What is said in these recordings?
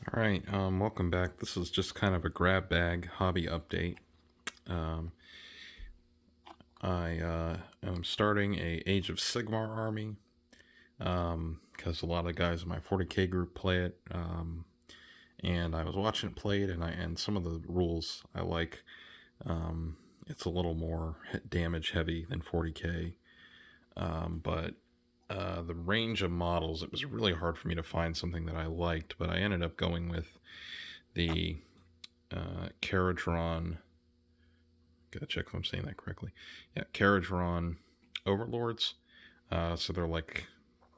All right, welcome back. This is just kind of a grab bag hobby update. Um, I am starting a Age of Sigmar army because a lot of guys in my 40k group play it, and I was watching it played, and some of the rules I like. It's a little more damage heavy than 40k, but the range of models, it was really hard for me to find something that I liked, but I ended up going with the Kharadron. Gotta check if I'm saying that correctly. Yeah, Kharadron Overlords. So they're like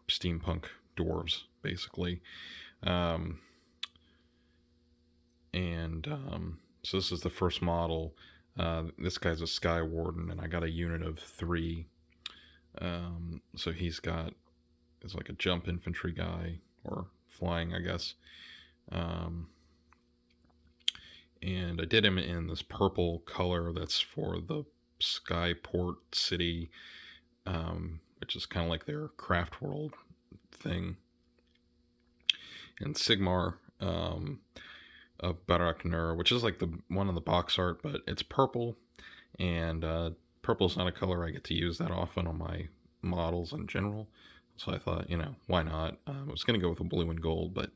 steampunk dwarves, basically. Um, and so this is the first model. This guy's a Sky Warden, and I got a unit of 3. So he's like a jump infantry guy, or flying, I guess. Um, and I did him in this purple color that's for the Skyport City, which is kind of like their craft world thing. And Sigmar of Baraknur, which is like the one on the box art, but it's purple, and purple's not a color I get to use that often on my models in general. So I thought, why not? I was going to go with a blue and gold, but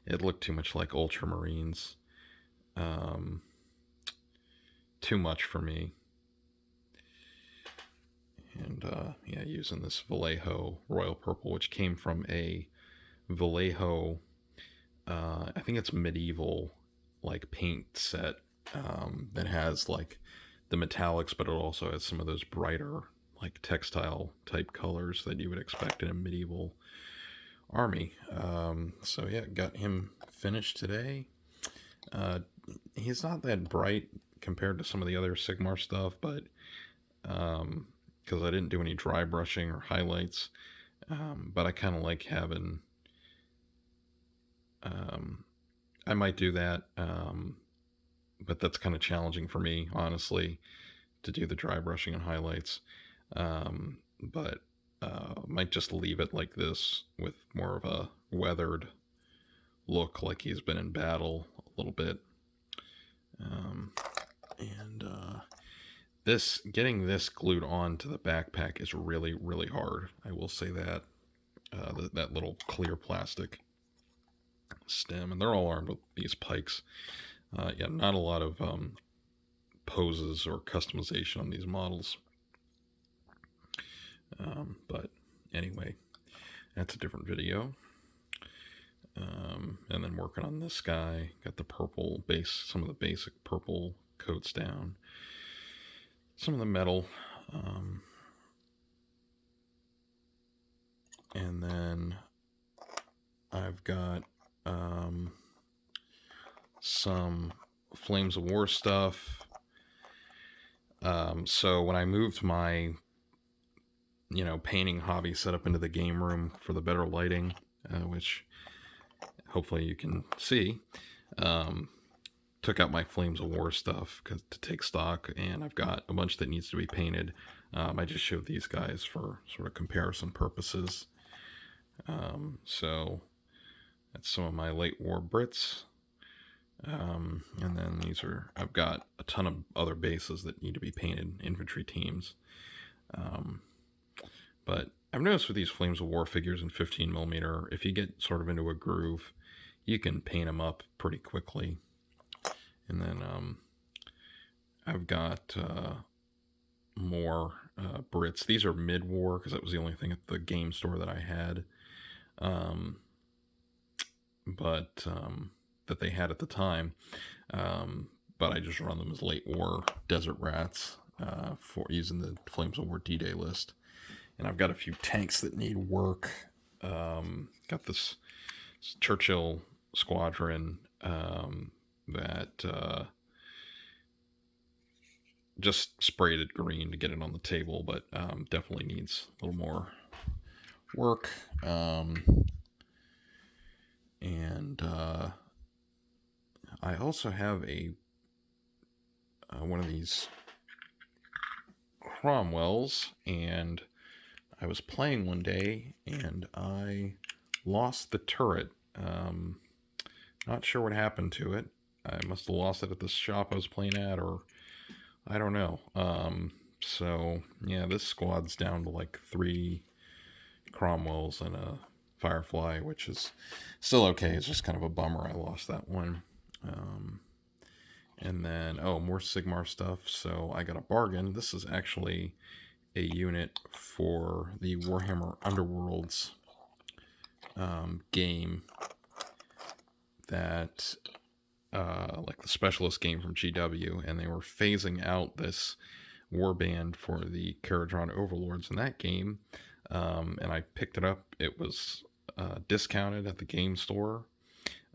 it looked too much like Ultramarines. Um, too much for me. And yeah, using this Vallejo Royal Purple, which came from a Vallejo, I think it's medieval, like paint set that has like the metallics, but it also has some of those brighter, like textile type colors that you would expect in a medieval army. So yeah, got him finished today. He's not that bright compared to some of the other Sigmar stuff, but because I didn't do any dry brushing or highlights, but I kind of like having. I might do that, but that's kind of challenging for me, honestly, to do the dry brushing and highlights. But might just leave it like this with more of a weathered look, like he's been in battle a little bit. And getting this glued on to the backpack is really, really hard. I will say that. That little clear plastic stem, and they're all armed with these pikes. Yeah, not a lot of poses or customization on these models. But anyway, that's a different video. And then working on this guy, got the purple base, some of the basic purple coats down, some of the metal, and then I've got some Flames of War stuff. So when I moved my painting hobby set up into the game room for the better lighting, which hopefully you can see, took out my Flames of War stuff to take stock, and I've got a bunch that needs to be painted. I just showed these guys for sort of comparison purposes. So that's some of my late war Brits. And then I've got a ton of other bases that need to be painted, infantry teams. But I've noticed with these Flames of War figures in 15mm, if you get sort of into a groove, you can paint them up pretty quickly. And then I've got more Brits. These are mid-war because that was the only thing at the game store that I had. But that they had at the time. But I just run them as late war desert rats for using the Flames of War D-Day list. And I've got a few tanks that need work. Got this Churchill squadron that just sprayed it green to get it on the table, but definitely needs a little more work. And I also have one of these Cromwells, and I was playing one day and I lost the turret. I'm Not sure what happened to it. I must have lost it at the shop I was playing at, or I don't know. So yeah, this squad's down to like 3 Cromwells and a Firefly, which is still okay. It's just kind of a bummer I lost that one. And then, more Sigmar stuff. So I got a bargain. This is actually a unit for the Warhammer Underworlds game that, like the specialist game from GW, and they were phasing out this warband for the Kharadron Overlords in that game. And I picked it up. It was discounted at the game store.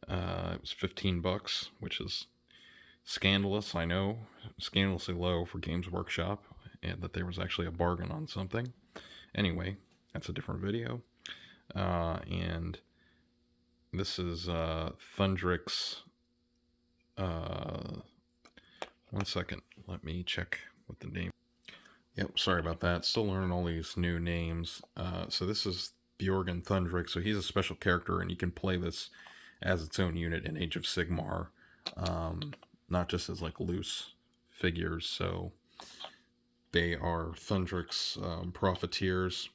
It was $15, which is scandalous, I know, scandalously low for Games Workshop, and that there was actually a bargain on something. Anyway, that's a different video. And this is Thundrix. One second, let me check what the name. Yep, sorry about that. Still learning all these new names. So this is Bjorgen Thundrix. So he's a special character, and you can play this as its own unit in Age of Sigmar, not just as like loose figures. So they are Thundrix profiteers.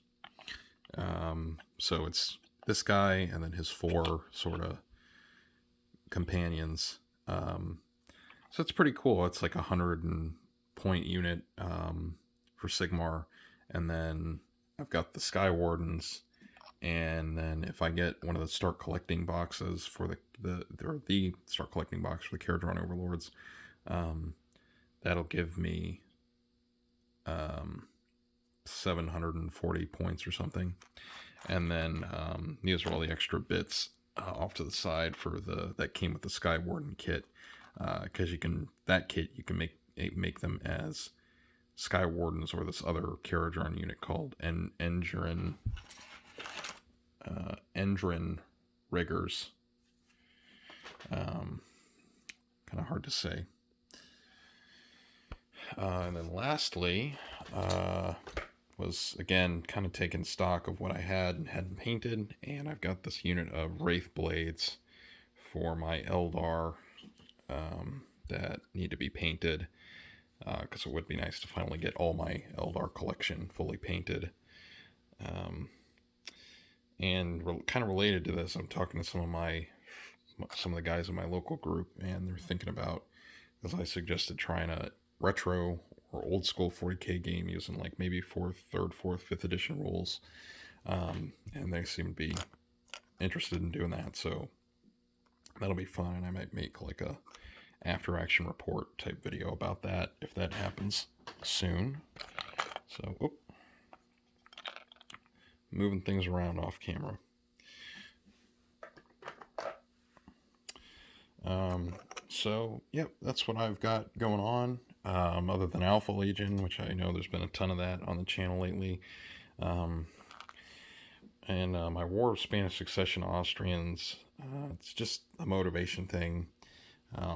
So it's this guy and then his 4 sort of companions. So it's pretty cool. It's like 100-point unit for Sigmar, and then I've got the Sky Wardens, and then if I get one of the start collecting boxes for the start collecting box for the Kharadron Overlords, that'll give me 740 points or something. And then these are all the extra bits off to the side for that came with the Sky Warden kit, because you can make them as Sky Wardens or this other Kharadron unit called Endrin Riggers. Kind of hard to say. And then lastly, was again kind of taking stock of what I had and hadn't painted, and I've got this unit of Wraith Blades for my Eldar that need to be painted, because it would be nice to finally get all my Eldar collection fully painted. And kind of related to this, I'm talking to some of the guys in my local group, and they're thinking about, as I suggested, trying a retro or old school 40k game using like maybe 3rd, 4th, 5th edition rules, and they seem to be interested in doing that, so that'll be fun, and I might make like a after action report type video about that if that happens soon. So moving things around off camera. So yep, that's what I've got going on, other than Alpha Legion, which I know there's been a ton of that on the channel lately, and my War of Spanish Succession Austrians. It's just a motivation thing.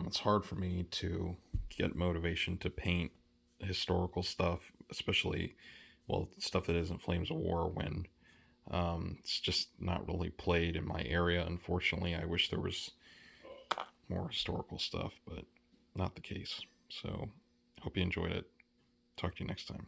It's hard for me to get motivation to paint historical stuff, especially, stuff that isn't Flames of War, when it's just not really played in my area, unfortunately. I wish there was more historical stuff, but not the case. So, hope you enjoyed it. Talk to you next time.